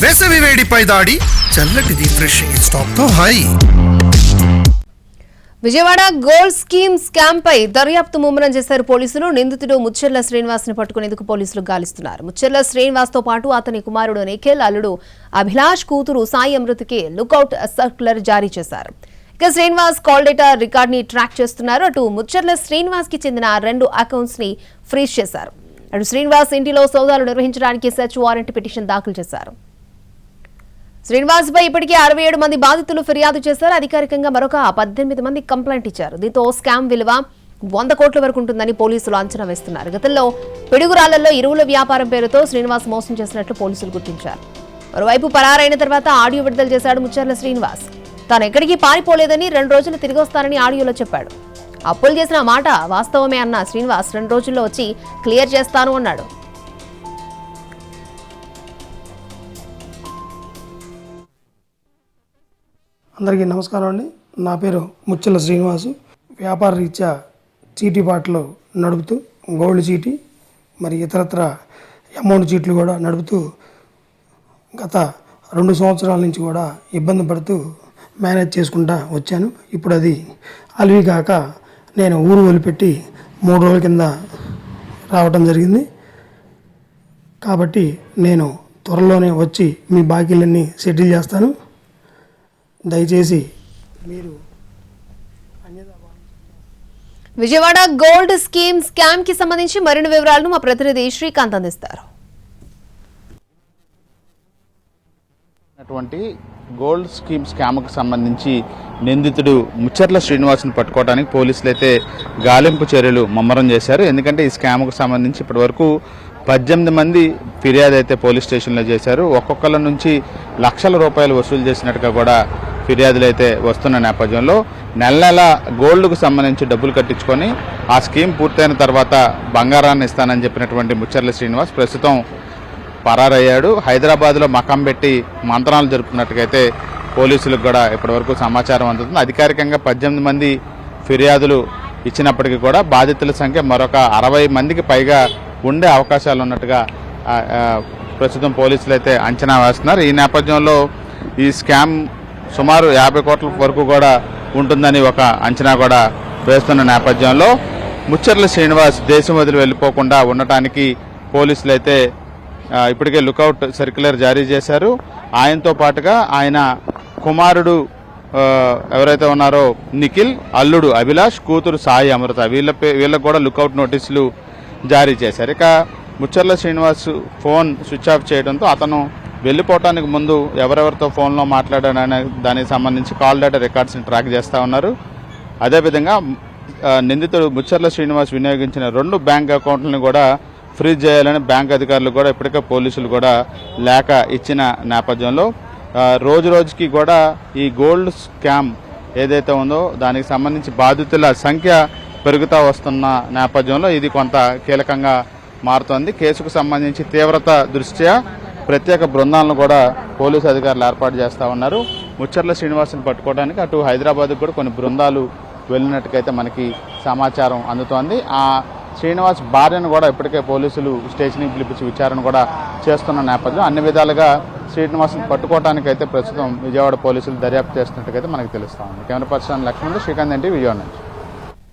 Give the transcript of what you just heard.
వేసవి వేడిపై దాడి చల్లటిది ఫ్రెషింగ్ స్టాక్ తో హై. విజయవాడ గోల్డ్ స్కీమ్ స్కామ్ పై దర్యాప్తు ముమ్మరం చేశారు పోలీసులు. నిందితుడు ముచ్చెర్ల శ్రీనివాస్ ని పట్టుకునేందుకు పోలీసులు గాలిస్తున్నారు. ముచ్చెర్ల శ్రీనివాస్ తో పాటు అతని కుమారుడు నిఖిల్, అల్లుడు అభిలాష్, కూతురు సాయి అమృతకి లుకౌట్ సర్క్యులర్ జారీ చేశారు. ఇక శ్రీనివాస్ కాల్ డేటా రికార్డ్ ని ట్రాక్ చేస్తున్నారు. అటు ముచ్చెర్ల శ్రీనివాస్ కి చెందిన 2 అకౌంట్స్ ని ఫ్రీజ్ చేశారు. అటు శ్రీనివాస్ ఇంటిలో సోదాలు నిర్వహించడానికి సెర్చ్ వారెంట్ పిటిషన్ దాఖలు చేశారు. శ్రీనివాస్ పై ఇప్పటికే 67 మంది బాధితులు ఫిర్యాదు చేశారు. అధికారికంగా మరొక 18 మంది కంప్లైంట్ ఇచ్చారు. దీంతో స్కామ్ విలువ 100 కోట్ల వరకు ఉంటుందని పోలీసులు అంచనా వేస్తున్నారు. గతంలో పిడుగురాళ్లలో ఎరువుల వ్యాపారం పేరుతో శ్రీనివాస్ మోసం చేసినట్లు పోలీసులు గుర్తించారు. మరోవైపు పరారైన తర్వాత ఆడియో విడుదల చేశాడు ముచ్చెర్ల శ్రీనివాస్. తాను ఎక్కడికి పారిపోలేదని 2 రోజులు తిరిగి వస్తానని ఆడియోలో చెప్పాడు. అప్పులు చేసిన మాట వాస్తవమే అన్న శ్రీనివాస్ 2 రోజుల్లో వచ్చి క్లియర్ చేస్తాను అన్నాడు. అందరికీ నమస్కారం అండి. నా పేరు ముచ్చెర్ల శ్రీనివాసు. వ్యాపార రీత్యా చీటీ పాటలు నడుపుతూ గోల్డ్ చీటీ మరి ఇతరత్ర అమౌంట్ చీట్లు కూడా నడుపుతూ గత 2 సంవత్సరాల నుంచి కూడా ఇబ్బంది పడుతూ మేనేజ్ చేసుకుంటూ వచ్చాను. ఇప్పుడు అది అలివి కాక నేను ఊరు వదిలిపెట్టి 3 రోజుల కింద రావటం జరిగింది. కాబట్టి నేను త్వరలోనే వచ్చి మీ బాకీలన్నీ సెటిల్ చేస్తాను. దయచేసి మీరు విజయవాడ గోల్డ్ స్కీమ్ స్కామ్ కి సంబంధించి మరిన్ని వివరాలను మా ప్రతినిధి శ్రీకాంత్ అందిస్తారు. గోల్డ్ స్కీమ్ స్కామ్కు సంబంధించి నిందితుడు ముచ్చెర్ల శ్రీనివాస్ను పట్టుకోవడానికి పోలీసులు అయితే గాలింపు చర్యలు ముమ్మరం చేశారు. ఎందుకంటే ఈ స్కామ్కు సంబంధించి ఇప్పటివరకు 18 మంది ఫిర్యాదు అయితే పోలీస్ స్టేషన్లో చేశారు. ఒక్కొక్కళ్ళ నుంచి లక్షల రూపాయలు వసూలు చేసినట్టుగా కూడా ఫిర్యాదులు అయితే వస్తున్న నేపథ్యంలో నెల గోల్డ్కు సంబంధించి డబ్బులు కట్టించుకొని ఆ స్కీమ్ పూర్తయిన తర్వాత బంగారాన్ని ఇస్తానని చెప్పినటువంటి ముచ్చెర్ల శ్రీనివాస్ ప్రస్తుతం పరారయ్యాడు. హైదరాబాద్లో మకాం పెట్టి మంత్రాలు జరుపుకున్నట్టుగైతే పోలీసులకు కూడా ఇప్పటివరకు సమాచారం అందుతుంది. అధికారికంగా 18 మంది ఫిర్యాదులు ఇచ్చినప్పటికీ కూడా బాధితుల సంఖ్య మరొక 60 మందికి పైగా ఉండే అవకాశాలు ఉన్నట్టుగా ప్రస్తుతం పోలీసులు అయితే అంచనా వేస్తున్నారు. ఈ నేపథ్యంలో ఈ స్కామ్ సుమారు 50 కోట్ల వరకు కూడా ఉంటుందని ఒక అంచనా కూడా వేస్తున్న నేపథ్యంలో ముచ్చెర్ల శ్రీనివాస్ దేశం వదిలి వెళ్ళిపోకుండా ఉండటానికి పోలీసులు అయితే ఇప్పటికే లుకౌట్ సర్క్యులర్ జారీ చేశారు. ఆయనతో పాటుగా ఆయన కుమారుడు ఎవరైతే ఉన్నారో నిఖిల్, అల్లుడు అభిలాష్, కూతురు సాయి అమృత వీళ్ళకు కూడా లుకౌట్ నోటీసులు జారీ చేశారు. ఇక Mucherla Srinivas phone switch off చేయడంతో అతను వెళ్ళిపోవటానికి ముందు ఎవరెవరితో ఫోన్లో మాట్లాడాడనే దానికి సంబంధించి కాల్ డేటా రికార్డ్స్ని ట్రాక్ చేస్తూ ఉన్నారు. అదేవిధంగా నిందితుడు ముచ్చెర్ల శ్రీనివాస్ వినియోగించిన 2 బ్యాంక్ అకౌంట్లను కూడా ఫ్రీజ్ చేయాలని బ్యాంక్ అధికారులు కూడా ఇప్పటికే పోలీసులు కూడా లేఖ ఇచ్చిన నేపథ్యంలో రోజు రోజుకి కూడా ఈ గోల్డ్ స్కామ్ ఏదైతే ఉందో దానికి సంబంధించి బాధితుల సంఖ్య పెరుగుతూ వస్తున్న నేపథ్యంలో ఇది కొంత కీలకంగా మారుతోంది. కేసుకు సంబంధించి తీవ్రత దృష్ట్యా ప్రత్యేక బృందాలను కూడా పోలీసు అధికారులు ఏర్పాటు చేస్తూ ఉన్నారు. ముచ్చెర్ల శ్రీనివాస్ని పట్టుకోవడానికి అటు హైదరాబాద్కు కూడా కొన్ని బృందాలు వెళ్ళినట్టుకైతే మనకి సమాచారం అందుతోంది. ఆ శ్రీనివాస్ భార్యను కూడా ఇప్పటికే పోలీసులు స్టేషన్కి పిలిపించి విచారణ కూడా చేస్తున్న నేపథ్యం అన్ని విధాలుగా శ్రీనివాస్ని పట్టుకోవడానికైతే ప్రస్తుతం విజయవాడ పోలీసులు దర్యాప్తు చేస్తున్నట్టుగైతే మనకు తెలుస్తూ ఉంది. కెమెరా పర్సన్ లక్ష్మణ్, శ్రీకాంత్, విజయవాడ నుంచి.